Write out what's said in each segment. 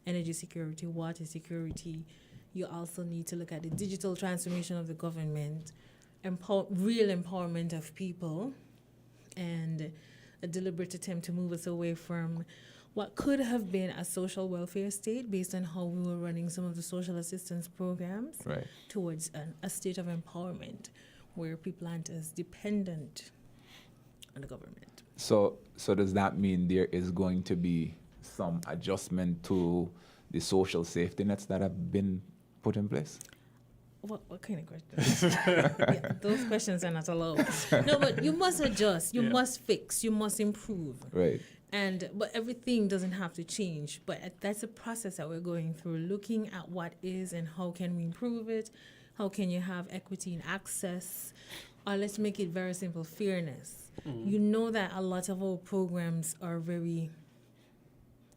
energy security, water security. You also need to look at the digital transformation of the government, real empowerment of people, and a deliberate attempt to move us away from what could have been a social welfare state based on how we were running some of the social assistance programs towards a state of empowerment where people aren't as dependent on the government. So does that mean there is going to be some adjustment to the social safety nets that have been put in place? What kind of questions? Yeah, those questions are not allowed. No, but you must adjust, you must fix, you must improve. Right. But everything doesn't have to change. But that's a process that we're going through, looking at what is and how can we improve it. How can you have equity in access? Or let's make it very simple, fairness. You know that a lot of our programs are very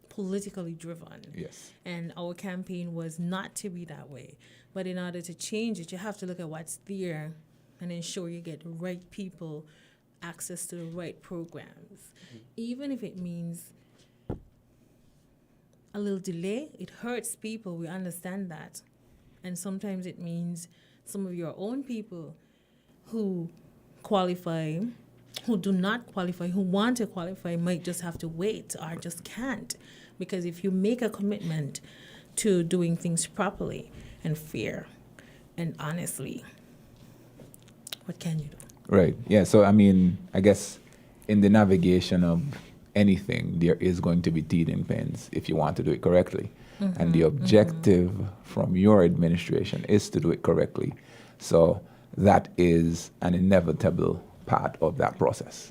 politically driven. Yes. And our campaign was not to be that way. But in order to change it, you have to look at what's there and ensure you get the right people access to the right programs. Even if it means a little delay, it hurts people, we understand that. And sometimes it means some of your own people who qualify, who do not qualify, who want to qualify, might just have to wait or just can't. Because if you make a commitment to doing things properly and fair and honestly, what can you do? Right. Yeah. So, I mean, I guess in the navigation of anything, there is going to be teething pains if you want to do it correctly. And the objective from your administration is to do it correctly. So that is an inevitable part of that process.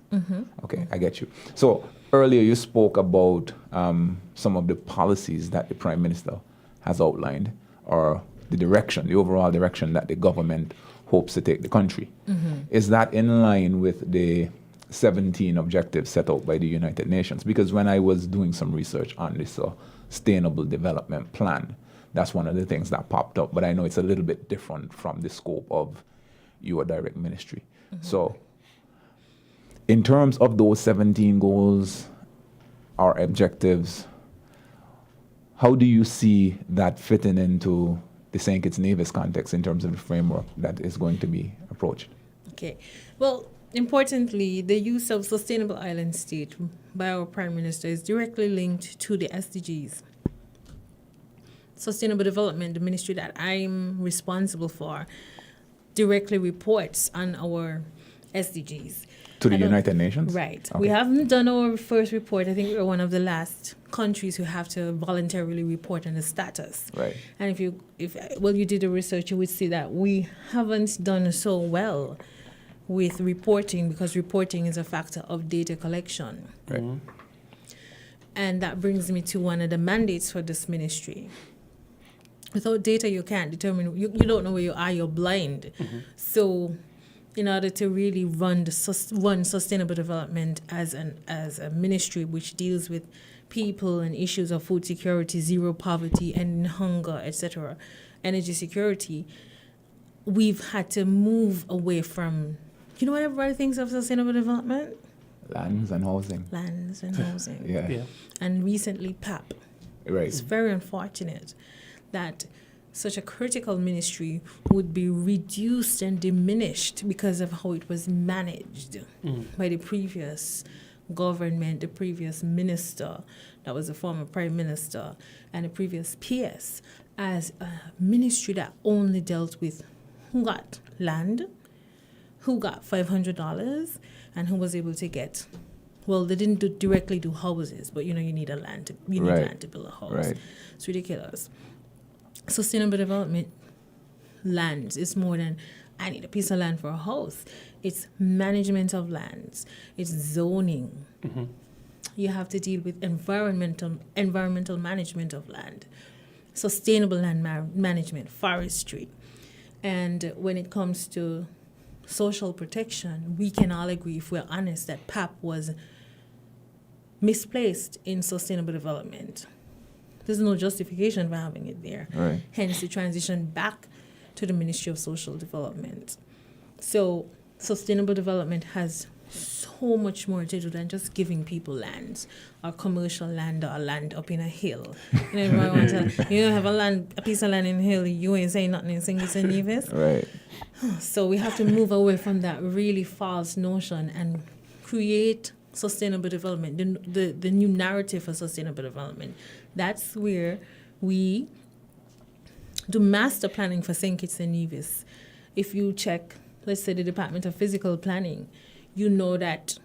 Okay, I get you. So earlier you spoke about some of the policies that the Prime Minister has outlined, or the direction, the overall direction that the government hopes to take the country. Is that in line with the 17 objectives set out by the United Nations? Because when I was doing some research on this Sustainable Development Plan, that's one of the things that popped up, but I know it's a little bit different from the scope of your direct ministry. So in terms of those 17 goals or objectives, how do you see that fitting into the St. Kitts Nevis context in terms of the framework that is going to be approached? Okay. Well, importantly, the use of sustainable island state by our Prime Minister is directly linked to the SDGs. Sustainable Development, the ministry that I'm responsible for, directly reports on our SDGs. To the United Nations? Right. Okay. We haven't done our first report. I think we're one of the last countries who have to voluntarily report on the status. Right. And if you did the research, you would see that we haven't done so well with reporting, because reporting is a factor of data collection. Right. And that brings me to one of the mandates for this ministry. Without data, you can't determine, you don't know where you are, you're blind. So in order to really run sustainable development as a ministry which deals with people and issues of food security, zero poverty, and hunger, etc., energy security, we've had to move away from, you know what everybody thinks of sustainable development? Lands and housing. Lands and housing. Yeah. And recently PAP. Right. It's very unfortunate that such a critical ministry would be reduced and diminished because of how it was managed by the previous government, the previous minister, that was the former prime minister, and the previous PS, as a ministry that only dealt with who got land, who got $500, and who was able to get, well, they didn't directly do houses, but you need land to build a house. Right. It's ridiculous. Sustainable development lands is more than I need a piece of land for a house. It's management of lands. It's zoning. You have to deal with environmental management of land, sustainable land management, forestry. And when it comes to social protection, we can all agree, if we're honest, that PAP was misplaced in sustainable development. There's no justification for having it there. Right. Hence the transition back to the Ministry of Social Development. So sustainable development has so much more to do than just giving people lands or commercial land or land up in a hill. You don't have a piece of land in a hill, you ain't saying nothing in St. Kitts and Nevis. Right. So we have to move away from that really false notion and create sustainable development, the new narrative for sustainable development. That's where we do master planning for St. Kitts and Nevis. If you check, let's say, the Department of Physical Planning, you know that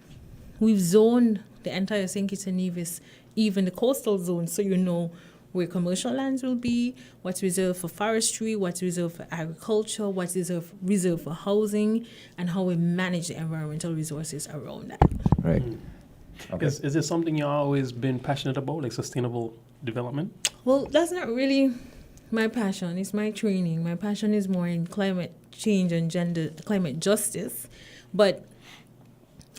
we've zoned the entire St. Kitts and Nevis, even the coastal zone, so you know where commercial lands will be, what's reserved for forestry, what's reserved for agriculture, what's reserved for housing, and how we manage the environmental resources around that. Right. Okay. Is it something you've always been passionate about, like sustainable development? Well, that's not really my passion. It's my training. My passion is more in climate change and climate justice. But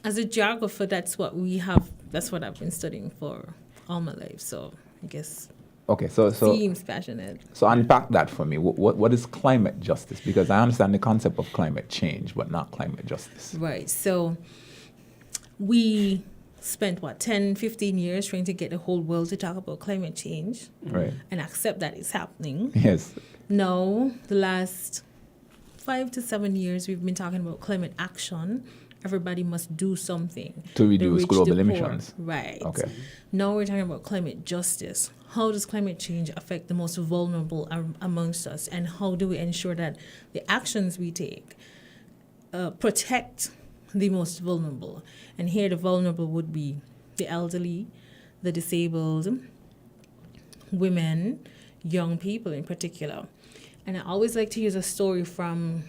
as a geographer, that's what I've been studying for all my life. So I guess Okay, so seems passionate. So unpack that for me. What is climate justice? Because I understand the concept of climate change, but not climate justice. Right. So we spent 10, 15 years trying to get the whole world to talk about climate change, right, and accept that it's happening. Yes. Now, the last 5 to 7 years, we've been talking about climate action. Everybody must do something To reduce global emissions. Right. Okay. Now we're talking about climate justice. How does climate change affect the most vulnerable amongst us, and how do we ensure that the actions we take protect the most vulnerable? And here the vulnerable would be the elderly, the disabled, women, young people in particular. And I always like to use a story from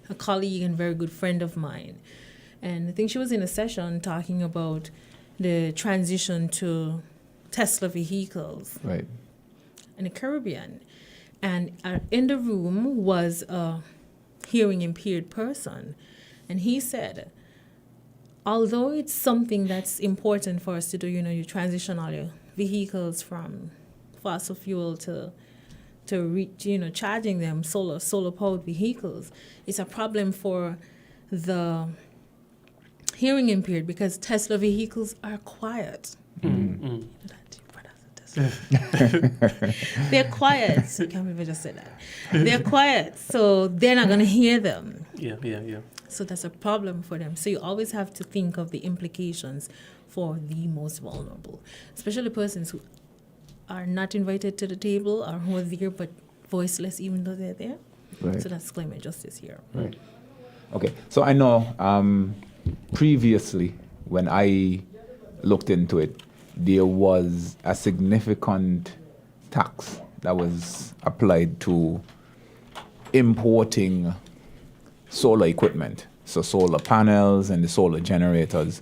a colleague and very good friend of mine. And I think she was in a session talking about the transition to Tesla vehicles, Right. in the Caribbean. And in the room was a hearing impaired person. And he said, although it's something that's important for us to do, you transition all your vehicles from fossil fuel to reach, charging them, solar powered vehicles, it's a problem for the hearing impaired because Tesla vehicles are quiet. Mm-hmm. They're quiet. I can't believe I just said that. They're quiet, so they're not going to hear them. Yeah. So that's a problem for them. So you always have to think of the implications for the most vulnerable, especially persons who are not invited to the table or who are there but voiceless even though they're there. Right. So that's climate justice here. Right. Okay. So I know previously when I looked into it, there was a significant tax that was applied to importing solar equipment, so solar panels and the solar generators.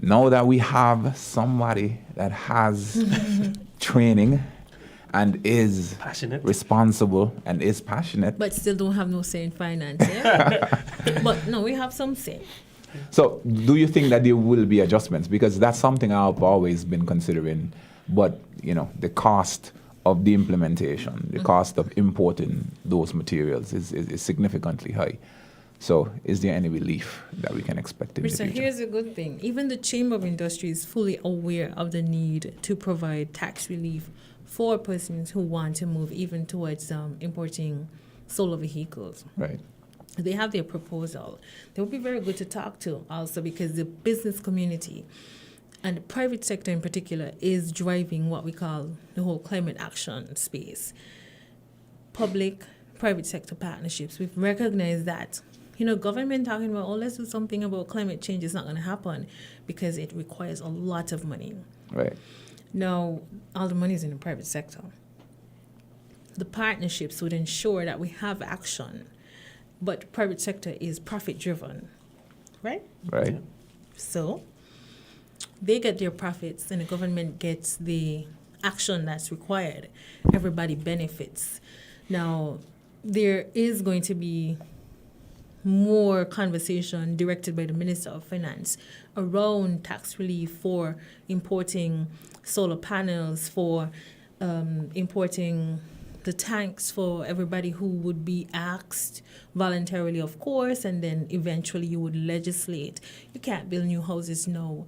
Now that we have somebody that has training and is Passionate. responsible and is passionate. But still don't have no say in finance, yeah? But no, we have some say. So do you think that there will be adjustments? Because that's something I've always been considering. But, the cost of the implementation, the cost of importing those materials is significantly high. So is there any relief that we can expect in the So future? here's a good thing. Even the Chamber of Industry is fully aware of the need to provide tax relief for persons who want to move even towards importing solar vehicles. Right. They have their proposal. They would be very good to talk to also because the business community and the private sector in particular is driving what we call the whole climate action space. Public-private sector partnerships. We've recognized that, government talking about, let's do something about climate change is not going to happen because it requires a lot of money. Right. Now, all the money is in the private sector. The partnerships would ensure that we have action, but private sector is profit-driven, right? Right. Yeah. So they get their profits and the government gets the action that's required. Everybody benefits. Now, there is going to be more conversation directed by the Minister of Finance around tax relief for importing solar panels, for importing the tanks for everybody who would be asked voluntarily, of course, and then eventually you would legislate. You can't build new houses now,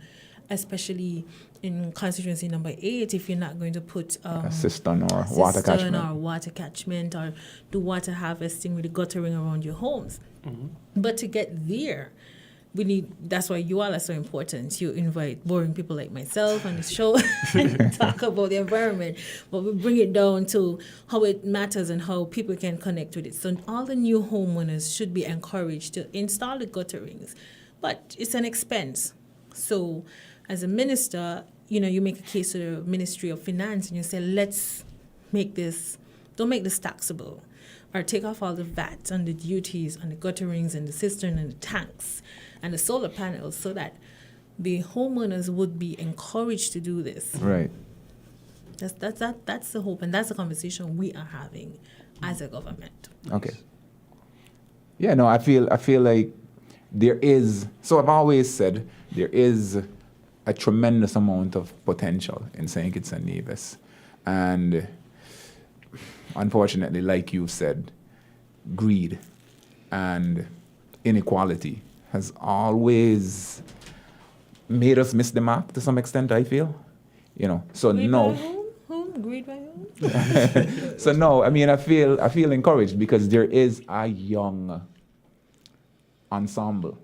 especially in constituency number 8, if you're not going to put a cistern or water catchment. or water catchment or do water harvesting with the guttering around your homes. But to get there, that's why you all are so important. You invite boring people like myself on the show and talk about the environment, but we bring it down to how it matters and how people can connect with it. So all the new homeowners should be encouraged to install the gutterings, but it's an expense. So as a minister, you make a case to the Ministry of Finance and you say, let's don't make this taxable, or take off all the VAT and the duties on the gutterings and the cistern and the tanks and the solar panels, so that the homeowners would be encouraged to do this. Right. That's the hope, and that's the conversation we are having as a government. Okay. Yeah, no, I feel like there is, so I've always said there is a tremendous amount of potential in St. Kitts and Nevis. And unfortunately, like you said, greed and inequality has always made us miss the mark to some extent, I feel. So Greed no. by whom? Greed by whom? So no, I mean, I feel encouraged because there is a young ensemble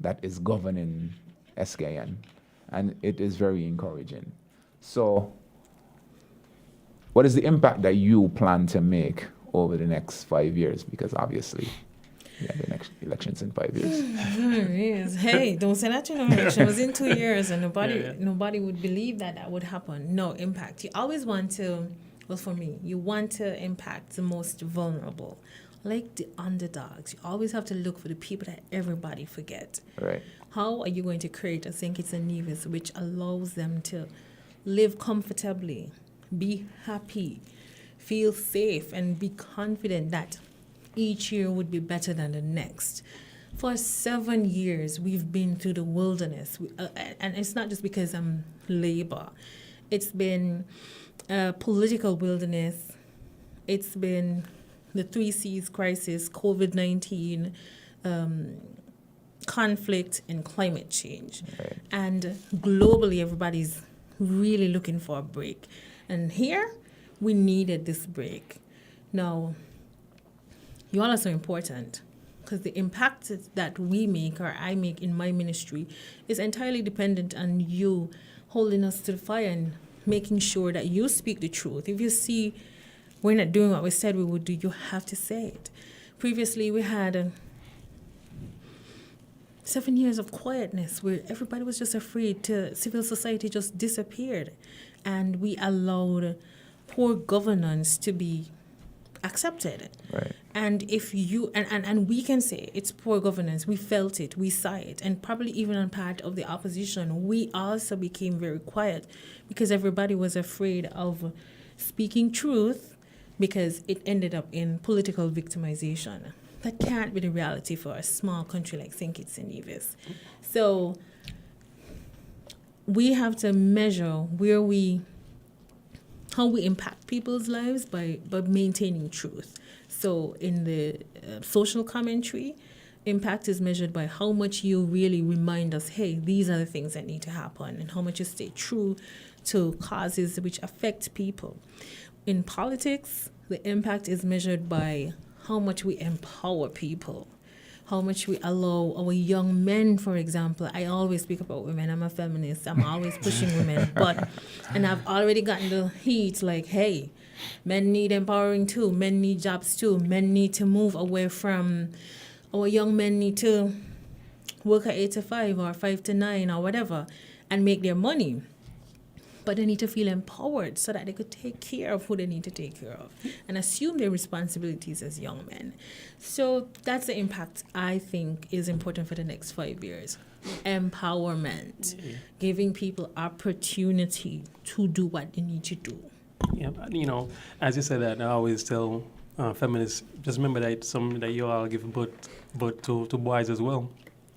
that is governing SKN, and it is very encouraging. So what is the impact that you plan to make over the next 5 years? Because obviously, the next election's in 5 years. Yes. Hey, don't say that. Election was in 2 years, and nobody would believe that would happen. No impact. You always want to. Well, for me, you want to impact the most vulnerable, like the underdogs. You always have to look for the people that everybody forget. Right. How are you going to create a St. Kitts and Nevis which allows them to live comfortably, be happy, feel safe, and be confident that each year would be better than the next? For 7 years, we've been through the wilderness. And it's not just because I'm Labour. It's been political wilderness. It's been the 3 C's crisis, COVID-19, conflict, and climate change. Right. And globally, everybody's really looking for a break. And here, we needed this break. Now, you all are so important because the impact that we make or I make in my ministry is entirely dependent on you holding us to the fire and making sure that you speak the truth. If you see we're not doing what we said we would do, you have to say it. Previously, we had 7 years of quietness where everybody was just afraid civil society just disappeared. And we allowed poor governance to be accepted. Right. And if you, and we can say it's poor governance, we felt it, we saw it, and probably even on part of the opposition, we also became very quiet because everybody was afraid of speaking truth because it ended up in political victimization. That can't be the reality for a small country like St. Kitts and Nevis. So we have to measure how we impact people's lives by maintaining truth. So in the social commentary, impact is measured by how much you really remind us, hey, these are the things that need to happen, and how much you stay true to causes which affect people. In politics, the impact is measured by how much we empower people, how much we allow our young men, for example. I always speak about women. I'm a feminist. I'm always pushing women. And I've already gotten the heat like, hey, men need empowering too. Men need jobs too. Men need to move away from, our young men need to work at 8 to 5 or 5 to 9 or whatever and make their money. But they need to feel empowered so that they could take care of who they need to take care of and assume their responsibilities as young men. So that's the impact I think is important for the next 5 years. Empowerment, giving people opportunity to do what they need to do. Yeah, as you said that, I always tell feminists, just remember that it's something that you all give birth to boys as well.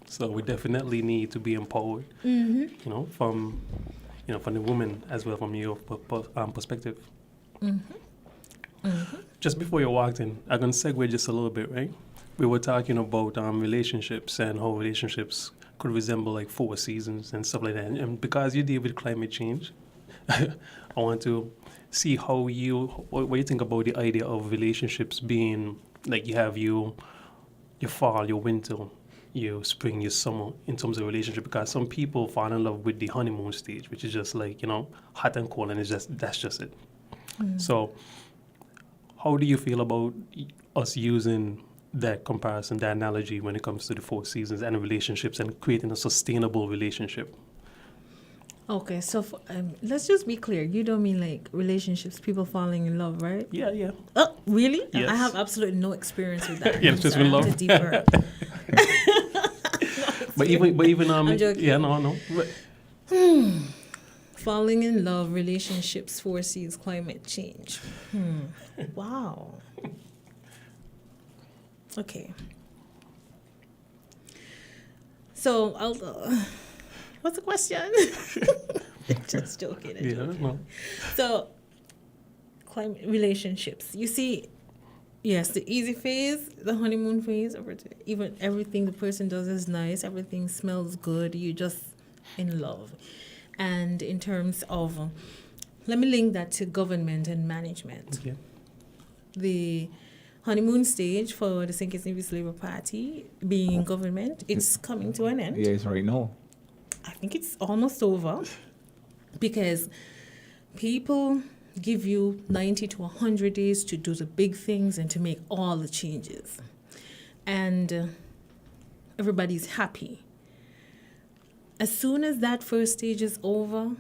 So we definitely need to be empowered, from the woman as well, from your perspective. Mm-hmm. Just before you walked in, I'm going to segue just a little bit, right? We were talking about relationships and how relationships could resemble like 4 seasons and stuff like that. And because you deal with climate change, I want to see how what you think about the idea of relationships being like you have your fall, your winter, your spring, your summer in terms of relationship. Because some people fall in love with the honeymoon stage, which is just like, hot and cold, and that's just it. So how do you feel about us using that comparison, that analogy when it comes to the 4 seasons and relationships and creating a sustainable relationship? Okay, so let's just be clear. You don't mean like relationships, people falling in love, right? Yeah. Oh, really? Yes. I have absolutely no experience with that. Yeah, it's just So I with have love. to deeper. But even I'm joking. yeah, no. But, Falling in love, relationships, 4 C's, climate change. Wow. Okay. So what's the question? Just joking. no. So, climate relationships. You see, yes, the easy phase, the honeymoon phase, even everything the person does is nice, everything smells good, you just in love. And in terms of, let me link that to government and management. Okay. The honeymoon stage for the St. Kitts Nevis Labour Party being in government, it's coming to an end. Yeah, it's right now. I think it's almost over because people give you 90 to 100 days to do the big things and to make all the changes. And everybody's happy. As soon as that first stage is over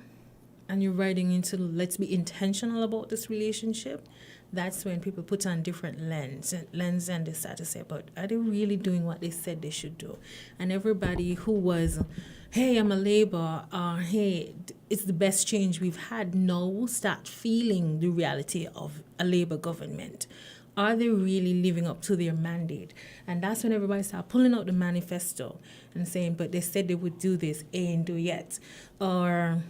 and you're riding into let's be intentional about this relationship, that's when people put on different lens and they start to say, but are they really doing what they said they should do? And everybody who was, hey, I'm a Labour, hey, it's the best change we've had, now start feeling the reality of a Labour government. Are they really living up to their mandate? And that's when everybody start pulling out the manifesto and saying, but they said they would do this, ain't do yet. Or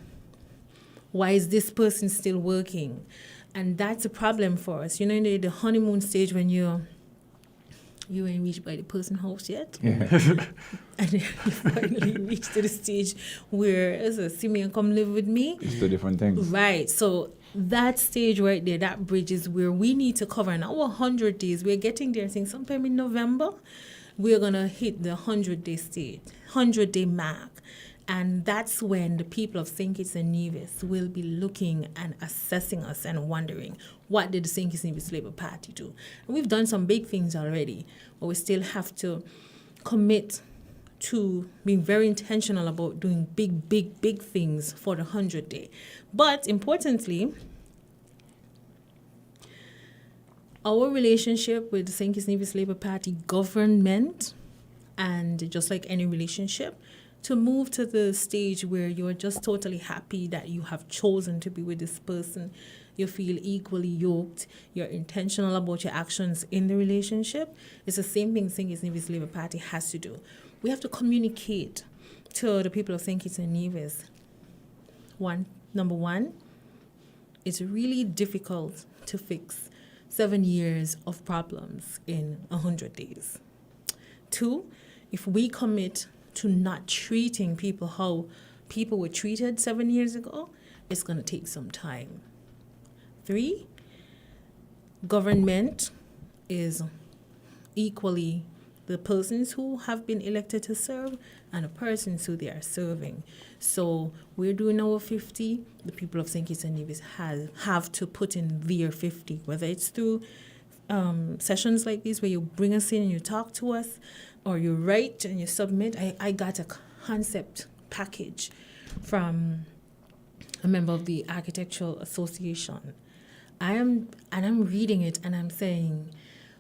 why is this person still working? And that's a problem for us. You know, in the honeymoon stage when you ain't reached by the person's house yet. Yeah. And then you finally reach to the stage where, see me and come live with me. It's 2 different things. Right. So that stage right there, that bridge is where we need to cover. In our 100 days, we're getting there. I think sometime in November, we're going to hit the 100-day stage, 100-day mark. And that's when the people of St. Kitts and Nevis will be looking and assessing us and wondering, what did the St. Kitts and Nevis Labour Party do? And we've done some big things already, but we still have to commit to being very intentional about doing big things for the 100-day. But importantly, our relationship with the St. Kitts and Nevis Labour Party government, and just like any relationship, to move to the stage where you're just totally happy that you have chosen to be with this person, you feel equally yoked, you're intentional about your actions in the relationship, it's the same thing St. Kitts and Nevis Labour Party has to do. We have to communicate to the people of St. Kitts and Nevis. Number one, it's really difficult to fix 7 years of problems in 100 days. 2, if we commit to not treating people how people were treated 7 years ago, it's going to take some time. 3, government is equally the persons who have been elected to serve and the persons who they are serving. So we're doing our 50. The people of St. Kitts and Nevis have to put in their 50, whether it's through sessions like this where you bring us in and you talk to us, or you write and you submit. I got a concept package from a member of the Architectural Association. I'm reading it and I'm saying,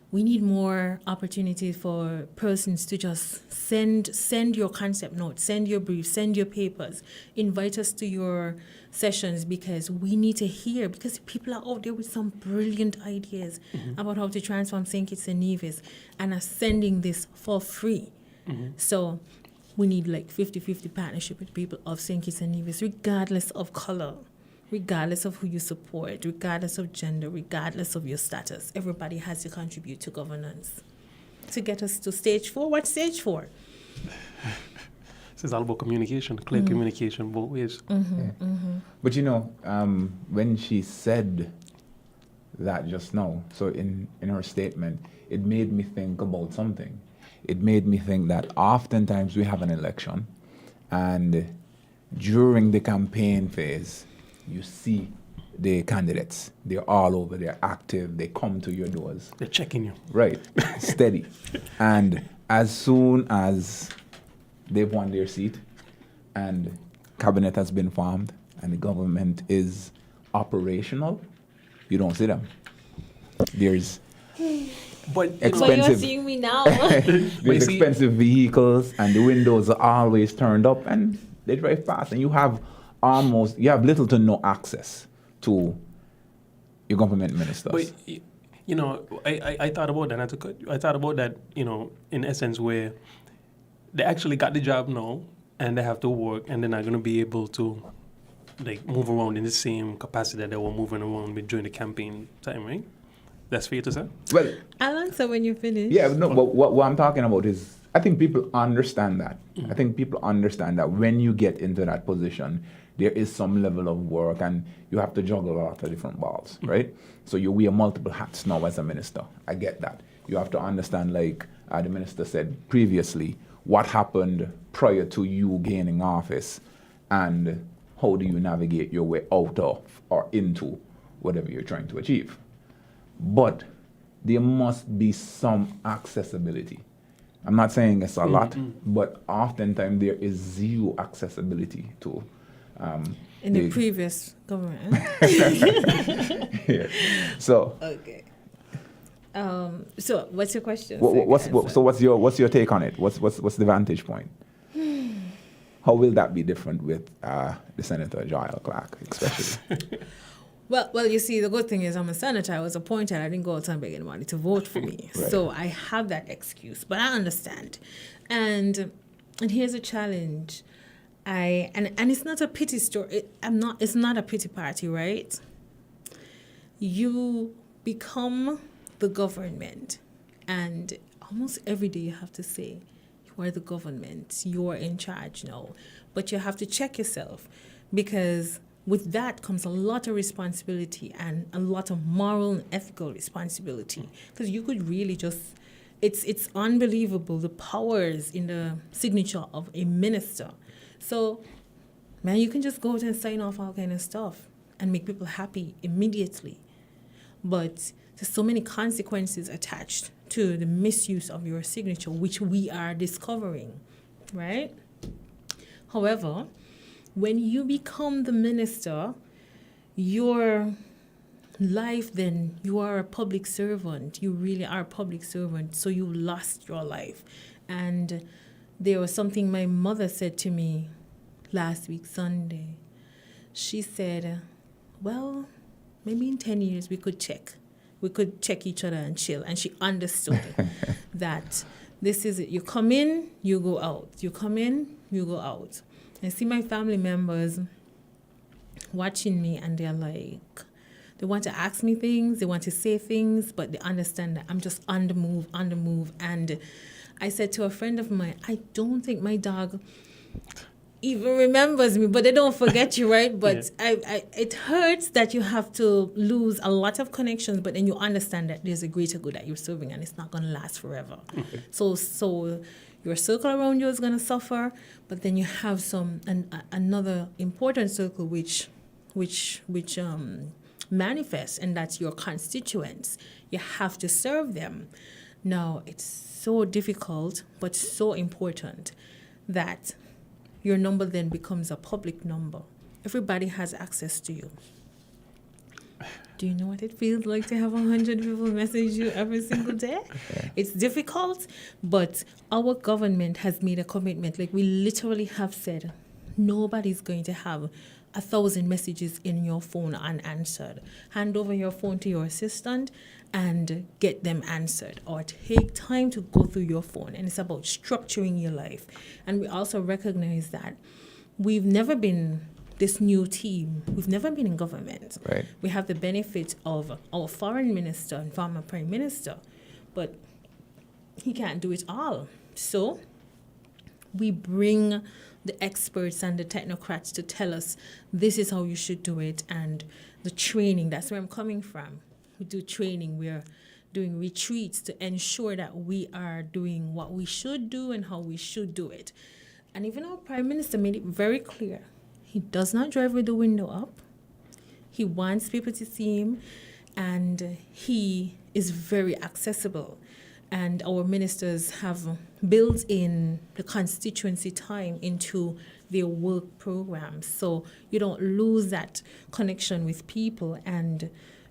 we need more opportunities for persons to just send your concept notes, send your briefs, send your papers, invite us to your sessions, because we need to hear, because people are out there with some brilliant ideas about how to transform St. Kitts and Nevis and are sending this for free. So we need like 50-50 partnership with people of St. Kitts and Nevis, regardless of color, regardless of who you support, regardless of gender, regardless of your status. Everybody has to contribute to governance. To get us to stage 4, what's stage 4? This is all about communication, clear communication both ways. But when she said that just now, so in her statement, it made me think about something. It made me think that oftentimes we have an election, and during the campaign phase, you see the candidates. They're all over, they're active, they come to your doors. They're checking you. Right, steady. And as soon as they've won their seat and cabinet has been formed and the government is operational, you don't see them. There's But expensive. But you're seeing me now. There's expensive vehicles and the windows are always turned up and they drive past, and you have little to no access to your government ministers. But I thought about that. I thought about that. In essence, where they actually got the job now, and they have to work, and they're not going to be able to move around in the same capacity that they were moving around with during the campaign time, right? That's fair to say. Well, I'll answer when you finish. yeah, no. But what I'm talking about is, I think people understand that. I think people understand that when you get into that position, there is some level of work and you have to juggle a lot of different balls, right? So you wear multiple hats now as a minister. I get that. You have to understand, like the minister said previously, what happened prior to you gaining office and how do you navigate your way out of or into whatever you're trying to achieve. But there must be some accessibility. I'm not saying it's a lot, but oftentimes there is zero accessibility to In the previous government. yeah. So Okay. So what's your question? what's your take on it? What's the vantage point? How will that be different with the Senator Giles Clark, especially? Well, you see, the good thing is I'm a senator. I was appointed. I didn't go out and beg anybody to vote for me. Right. So I have that excuse, but I understand. And here's a challenge. And it's not a pity story. It's not a pity party, right? You become the government, and almost every day you have to say, you are the government, you are in charge now. But you have to check yourself, because with that comes a lot of responsibility and a lot of moral and ethical responsibility. Because you could really just, it's unbelievable the powers in the signature of a minister. So, man, you can just go out and sign off all kind of stuff and make people happy immediately. But there's so many consequences attached to the misuse of your signature, which we are discovering, right? However, when you become the minister, your life, then you are a public servant. You really are a public servant. So you lost your life. And there was something my mother said to me last week, Sunday. She said, well, maybe in 10 years we could check. We could check each other and chill. And she understood that this is it. You come in, you go out. You come in, you go out. I see my family members watching me, and they're like, they want to ask me things, they want to say things, but they understand that I'm just on the move. And I said to a friend of mine, I don't think my dog even remembers me, but they don't forget you, right? But yeah. It hurts that you have to lose a lot of connections, but then you understand that there's a greater good that you're serving, and it's not going to last forever. Okay. So your circle around you is going to suffer, but then you have another important circle which manifests, and that's your constituents. You have to serve them. Now, it's so difficult, but so important that your number then becomes a public number. Everybody has access to you. Do you know what it feels like to have 100 people message you every single day? It's difficult, but our government has made a commitment. Like, we literally have said, nobody's going to have 1,000 messages in your phone unanswered. Hand over your phone to your assistant and get them answered, or take time to go through your phone. And it's about structuring your life. And we also recognize that we've never been this new team, we've never been in government. Right. We have the benefit of our foreign minister and former prime minister, but he can't do it all. So we bring the experts and the technocrats to tell us this is how you should do it, and the training, that's where I'm coming from. We do training, we're doing retreats to ensure that we are doing what we should do and how we should do it. And even our prime minister made it very clear. He does not drive with the window up. He wants people to see him, and he is very accessible. And our ministers have built in the constituency time into their work programs, so you don't lose that connection with people, and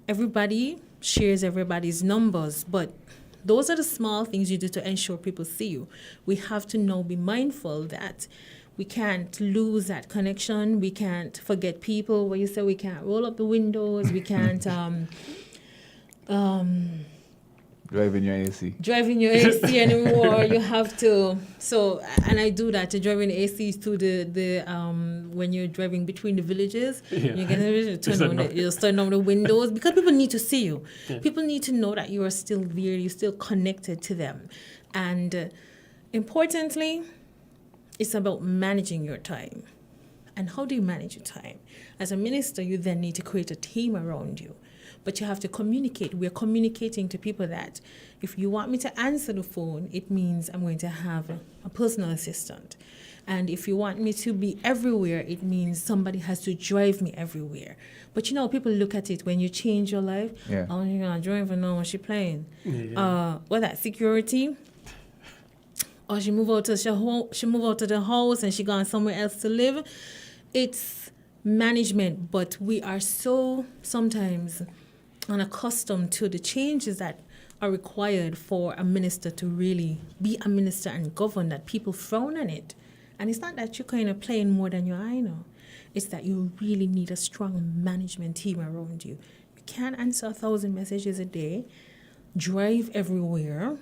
everybody shares everybody's numbers. But those are the small things you do to ensure people see you. We have to now be mindful that we can't lose that connection. We can't forget people. Where you say we can't roll up the windows. We can't Driving your AC. driving your AC anymore. You have to. So, and I do that to driving AC to the when you're driving between the villages. Yeah. You're gonna turn on the windows because people need to see you. Yeah. People need to know that you are still there. You're still connected to them, and importantly, it's about managing your time. And how do you manage your time? As a minister, you then need to create a team around you. But you have to communicate. We're communicating to people that if you want me to answer the phone, it means I'm going to have a personal assistant. And if you want me to be everywhere, it means somebody has to drive me everywhere. But you know, people look at it when you change your life. Yeah. Oh, you're going to drive her now when she's playing. Yeah. What that security? Or she move out of the house and she gone somewhere else to live. It's management, but we are so sometimes unaccustomed to the changes that are required for a minister to really be a minister and govern, that people frown on it. And it's not that you're kind of playing more than your eye now. It's that you really need a strong management team around you. You can't answer 1,000 messages a day, drive everywhere,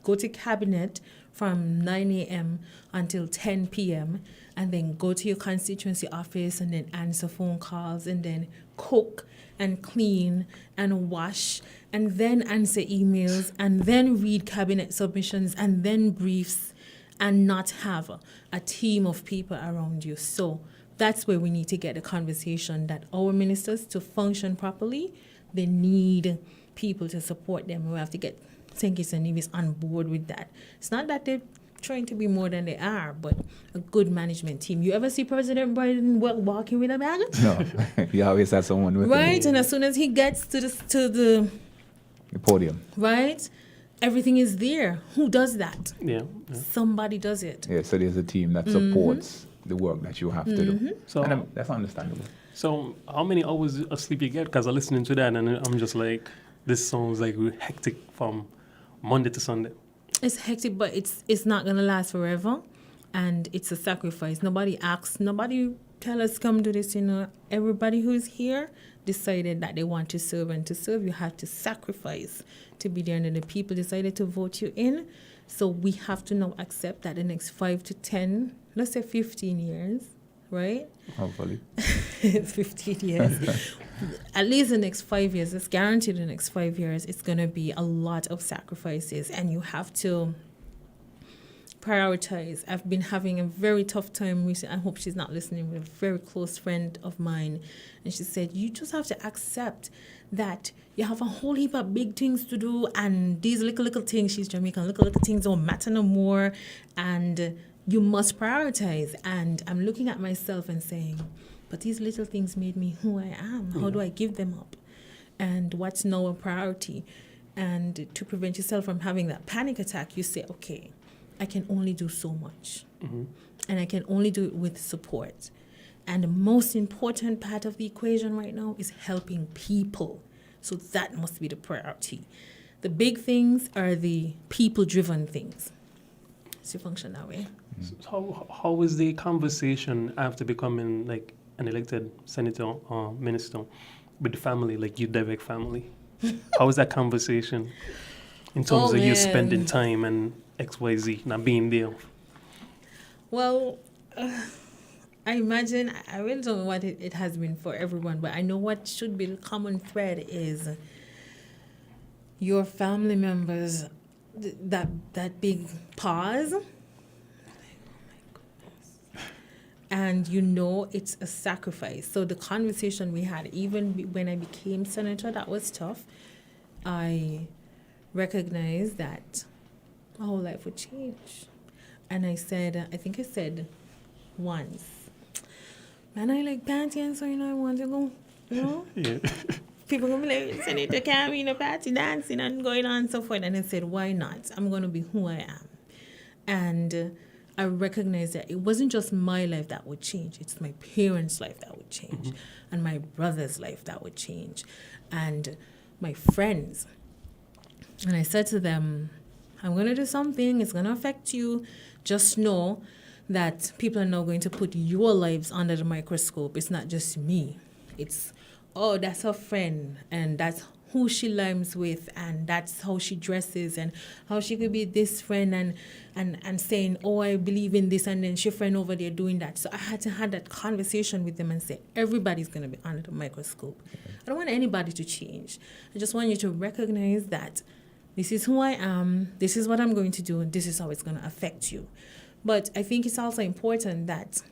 go to cabinet from 9 a.m. until 10 p.m., and then go to your constituency office and then answer phone calls and then cook and clean and wash and then answer emails and then read cabinet submissions and then briefs and not have a team of people around you. So that's where we need to get the conversation that our ministers, to function properly, they need people to support them. We have to get St. Kitts and Nevis on board with that. It's not that they're trying to be more than they are, but a good management team. You ever see President Biden walking with a bag? No, he always has someone with him. Right, and as soon as he gets to the Podium. right, everything is there. Who does that? Yeah. Somebody does it. Yeah, so there's a team that supports the work that you have to do. So, And that's understandable. so how many hours of sleep you get? Because I'm listening to that and I'm just like, this sounds like hectic from Monday to Sunday. It's hectic, but it's not gonna last forever, and it's a sacrifice. Nobody asks, nobody tell us come do this. You know, everybody who's here decided that they want to serve, and to serve you have to sacrifice to be there. And then the people decided to vote you in, so we have to now accept that the next 5 to 10, let's say 15 years, right? Hopefully. It's 15 years. At least the next 5 years, it's guaranteed the next 5 years, it's going to be a lot of sacrifices, and you have to prioritize. I've been having a very tough time recently. I hope she's not listening, with a very close friend of mine. And she said, you just have to accept that you have a whole heap of big things to do, and these little things, she's Jamaican, little things don't matter no more, and you must prioritize. And I'm looking at myself and saying, but these little things made me who I am. How do I give them up? And what's now a priority? And to prevent yourself from having that panic attack, you say, okay, I can only do so much. And I can only do it with support. And the most important part of the equation right now is helping people. So that must be the priority. The big things are the people-driven things. So function that way. So how is the conversation after becoming like an elected senator or minister with the family, like your direct family? How is that conversation in terms of you spending time and XYZ, not being there? Well, I imagine, I really don't know what it has been for everyone, but I know what should be the common thread is your family members, that big pause. And you know it's a sacrifice. So the conversation we had, even when I became senator, that was tough. I recognized that my whole life would change. And I said, I think I said once, man, I like partying, so I want to go, Yeah. People gonna be like, Senator can't be in a party dancing and going on and so forth. And I said, why not? I'm gonna be who I am. And I recognized that it wasn't just my life that would change, it's my parents' life that would change, and my brother's life that would change, and my friends. And I said to them, I'm going to do something, it's going to affect you. Just know that people are now going to put your lives under the microscope. It's not just me. It's, oh, that's her friend, and that's who she limes with, and that's how she dresses, and how she could be this friend and saying, oh, I believe in this, and then she friend over there doing that. So I had to have that conversation with them and say, everybody's going to be under the microscope. I don't want anybody to change. I just want you to recognize that this is who I am, this is what I'm going to do, and this is how it's going to affect you. But I think it's also important that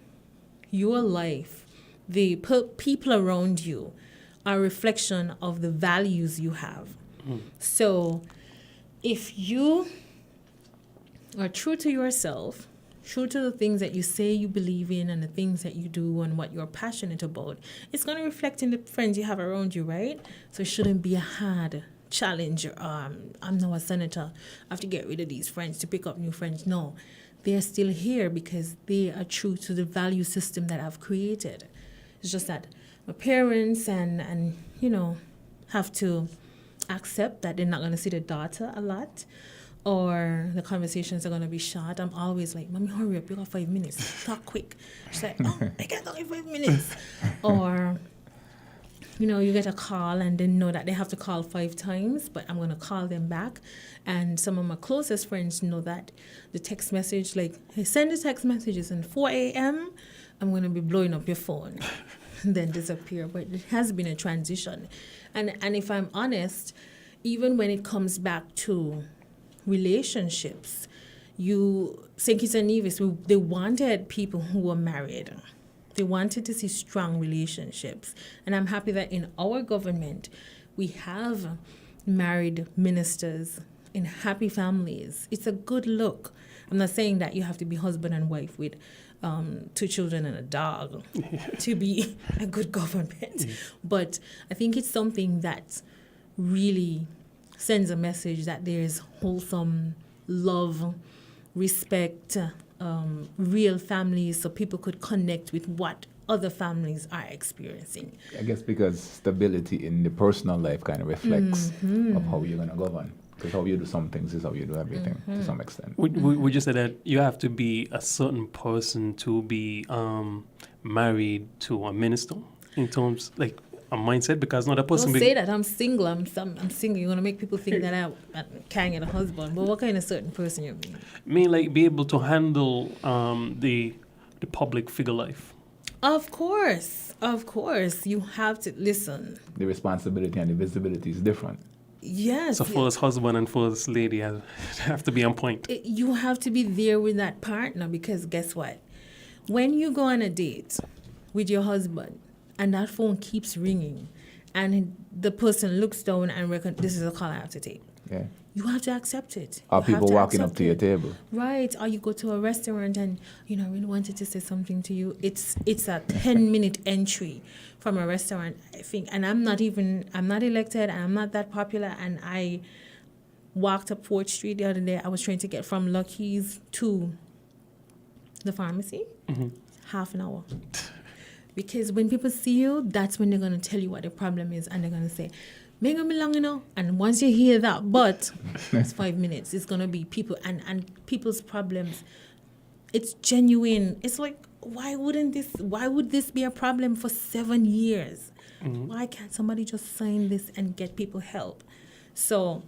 your life, the people around you, are a reflection of the values you have. So if you are true to yourself, true to the things that you say you believe in and the things that you do and what you're passionate about, it's going to reflect in the friends you have around you, right? So it shouldn't be a hard challenge. I'm now a senator, I have to get rid of these friends to pick up new friends. No, they're still here because they are true to the value system that I've created. It's just that my parents and have to accept that they're not going to see their daughter a lot, or the conversations are going to be short. I'm always like, Mommy, hurry up, you got 5 minutes, talk quick. She's like, oh, I can't talk in 5 minutes. Or you get a call and they know that they have to call 5 times, but I'm going to call them back. And some of my closest friends know that the text message, like, hey, send the text messages and 4 a.m., I'm going to be blowing up your phone. Then disappear. But it has been a transition. And if I'm honest, even when it comes back to relationships, St. Kitts and Nevis, they wanted people who were married. They wanted to see strong relationships. And I'm happy that in our government, we have married ministers in happy families. It's a good look. I'm not saying that you have to be husband and wife with 2 children and a dog to be a good government. But I think it's something that really sends a message that there's wholesome love, respect, real families, so people could connect with what other families are experiencing. I guess because stability in the personal life kind of reflects of how you're going to govern. Because how you do some things is how you do everything to some extent. Would you say that you have to be a certain person to be married to a minister in terms like a mindset? Because not a person. Don't say that I'm single. I'm single. You're gonna make people think that I can't get a husband. But what kind of certain person you mean? I mean, like, be able to handle the public figure life. Of course, you have to listen. The responsibility and the visibility is different. Yes. So first husband and first lady have to be on point. You have to be there with that partner, because guess what? When you go on a date with your husband and that phone keeps ringing and the person looks down and reckons this is a call I have to take. Yeah. You have to accept it. Are You people have to walking up accept to your it. table? Right. Or you go to a restaurant and, I really wanted to say something to you. It's a 10-minute entry from a restaurant, I think. And I'm not elected and I'm not that popular. And I walked up 4th Street the other day. I was trying to get from Lucky's to the pharmacy. Half an hour. Because when people see you, that's when they're going to tell you what the problem is. And they're going to say, make me long, and once you hear that, but it's 5 minutes. It's gonna be people and people's problems. It's genuine. It's like, why would this be a problem for 7 years? Why can't somebody just sign this and get people help? So,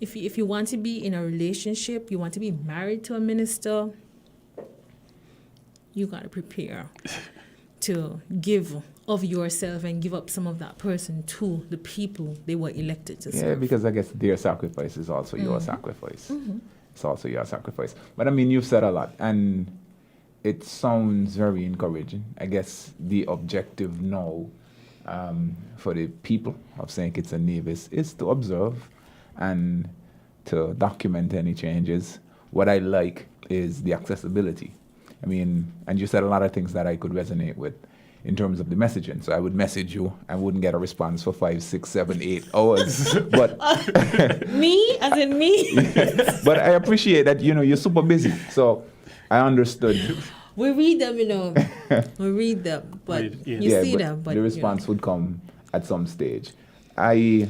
if you want to be in a relationship, you want to be married to a minister, you got to prepare to give of yourself and give up some of that person to the people they were elected to serve. Yeah, because I guess their sacrifice is also your sacrifice. It's also your sacrifice. But I mean, you've said a lot, and it sounds very encouraging. I guess the objective now for the people of St. Kitts and Nevis is to observe and to document any changes. What I like is the accessibility. I mean, and you said a lot of things that I could resonate with in terms of the messaging. So I would message you and wouldn't get a response for 5, 6, 7, 8 hours. But Me, as in me. but I appreciate that, you're super busy. So I understood. We read them, we read them, but Right, yeah. you see but them. But the response would come at some stage. Prior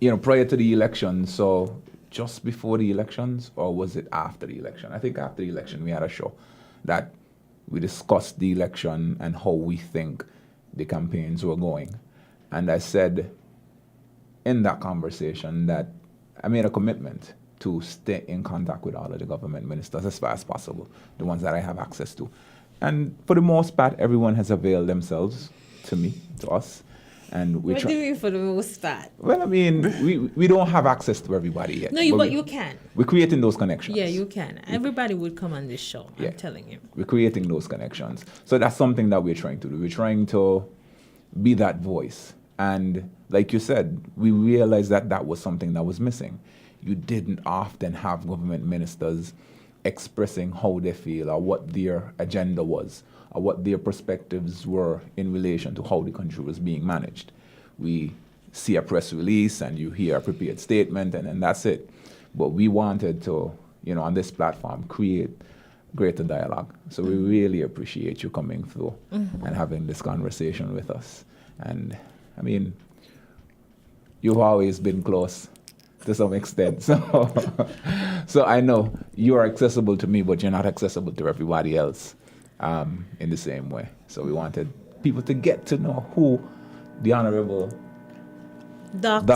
to the election, so just before the elections, or was it after the election? I think after the election, we had a show that we discussed the election and how we think the campaigns were going. And I said in that conversation that I made a commitment to stay in contact with all of the government ministers as far as possible, the ones that I have access to. And for the most part, everyone has availed themselves to me, to us. And we what do you mean for the most part? Well, I mean, we don't have access to everybody yet. No, but you can. We're creating those connections. Yeah, you can. Everybody would come on this show. Yeah. I'm telling you. We're creating those connections. So that's something that we're trying to do. We're trying to be that voice. And like you said, we realized that that was something that was missing. You didn't often have government ministers expressing how they feel or what their agenda was or what their perspectives were in relation to how the country was being managed. We see a press release and you hear a prepared statement and then that's it. But we wanted to, on this platform, create greater dialogue. So we really appreciate you coming through and having this conversation with us. And I mean, you've always been close to some extent. So I know you are accessible to me, but you're not accessible to everybody else in the same way. So we wanted people to get to know who the Honorable Dr. the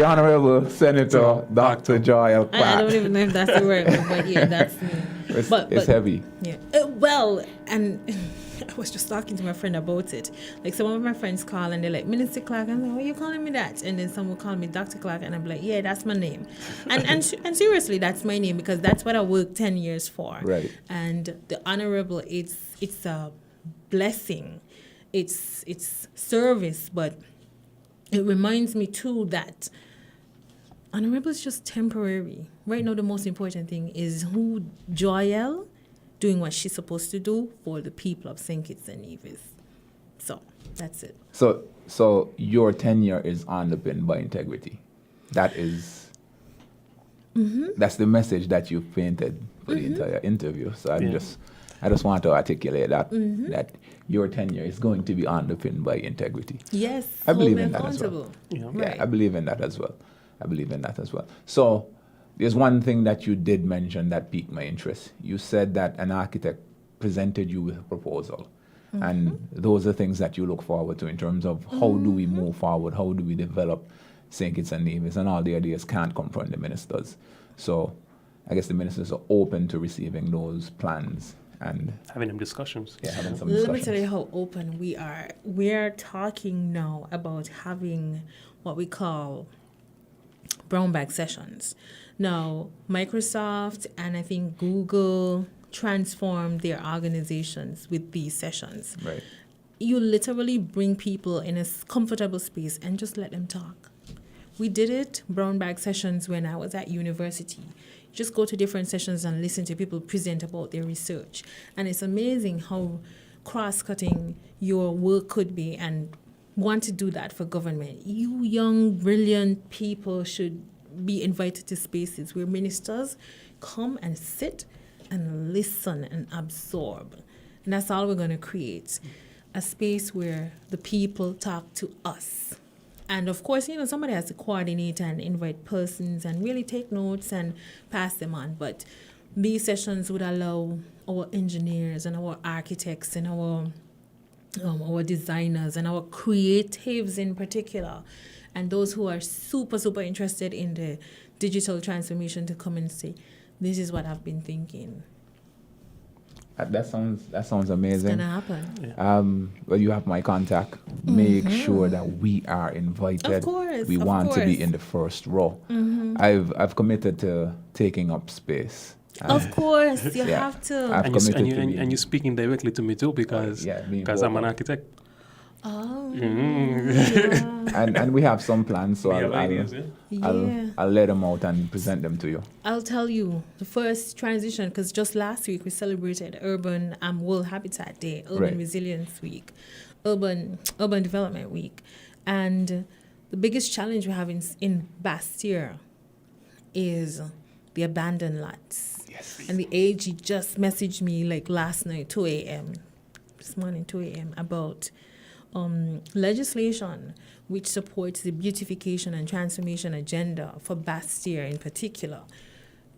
Honorable Senator Dr. Joel Clark. I don't even know if that's the word, but yeah, that's me. It's heavy. Yeah. And I was just talking to my friend about it. Like some of my friends call and they're like, Minister Clark. I'm like, why are you calling me that? And then someone will call me Dr. Clark and I'm like, yeah, that's my name. And seriously, that's my name because that's what I worked 10 years for. Right. And the Honorable, it's a blessing. It's service, but it reminds me too that Honorable is just temporary. Right now, the most important thing is who Joyelle doing what she's supposed to do for the people of St. Kitts and Nevis. So that's it. So your tenure is underpinned by integrity. That is that's the message that you've painted for the entire interview. So I just want to articulate that that your tenure is going to be underpinned by integrity. Yes, I believe in that as well. Yeah. Right. I believe in that as well. So there's one thing that you did mention that piqued my interest. You said that an architect presented you with a proposal. And those are things that you look forward to in terms of how do we move forward, how do we develop St. Kitts and Nevis, and all the ideas can't come from the ministers. So I guess the ministers are open to receiving those plans and having them discussions. Yeah, having some Let me discussions. tell you how open we are. We're talking now about having what we call brown bag sessions. Now, Microsoft and I think Google transformed their organizations with these sessions. Right. You literally bring people in a comfortable space and just let them talk. We did it, brown bag sessions, when I was at university. Just go to different sessions and listen to people present about their research. And it's amazing how cross-cutting your work could be, and want to do that for government. You young, brilliant people should be invited to spaces where ministers come and sit and listen and absorb. And that's all we're going to create. A space where the people talk to us. And of course, somebody has to coordinate and invite persons and really take notes and pass them on. But these sessions would allow our engineers and our architects and our designers and our creatives in particular, and those who are super, super interested in the digital transformation to come and say, this is what I've been thinking. That sounds It's amazing. gonna happen. Well, you have my contact. Make sure that we are invited. Of course, We of want to be course. in the first row. I've committed to taking up space. Of course, you Yeah. have to. I've And you, committed and, you, to and, being- and you're speaking directly to me too because Yeah, being I'm an vocal. architect. Oh, and we have some plans, so We have ideas, yeah. I'll let them out and present them to you. I'll tell you the first transition because just last week we celebrated Urban World Habitat Day, Urban Right. Resilience Week, Urban Development Week, and the biggest challenge we have in Bastille is the abandoned lots. Yes. And the AG just messaged me like last night, 2 a.m. this morning, 2 a.m. about legislation which supports the beautification and transformation agenda for Bastille in particular.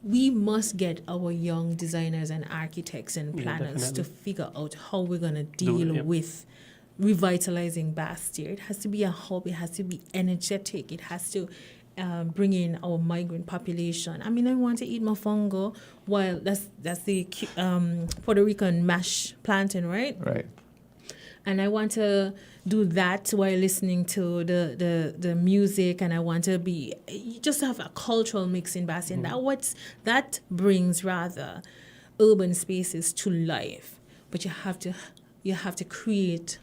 We must get our young designers and architects and Yeah, planners to definitely. figure out how we're going to Do it, deal yeah. with revitalizing Bastille. It has to be a hub. It has to be energetic. It has to bring in our migrant population. I mean, I want to eat mofongo while that's the Puerto Rican mash plantain, right? Right. And I want to do that while listening to the music, and I want to be just have a cultural mix in Bastille. And that brings rather urban spaces to life. But you have to create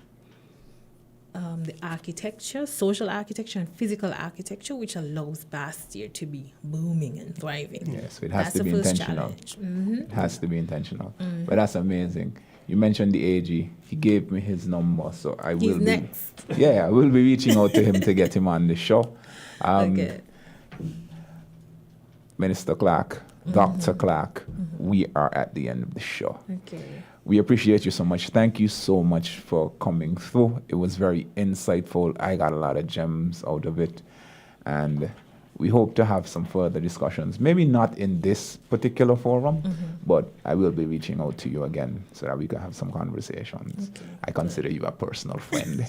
the architecture, social architecture, and physical architecture, which allows Bastille to be booming and thriving. Yes, it has That's to the be first intentional. challenge. It has to be intentional. But that's amazing. You mentioned the AG. He gave me his number, so I He's will be. next. Yeah, I will be reaching out to him to get him on the show. Okay. Minister Clark, Dr. Clark, we are at the end of the show. Okay. We appreciate you so much. Thank you so much for coming through. It was very insightful. I got a lot of gems out of it. And we hope to have some further discussions. Maybe not in this particular forum, but I will be reaching out to you again so that we can have some conversations. Okay. I consider you a personal friend.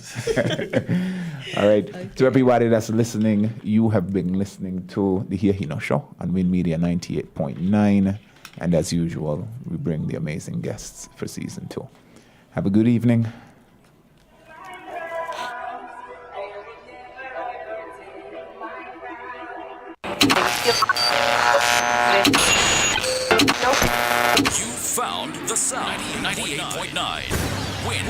All right. To everybody that's listening, you have been listening to the He Nuh Show on WINN Media 98.9. And as usual, we bring the amazing guests for season 2. Have a good evening. You found the sound. 98.9. Win.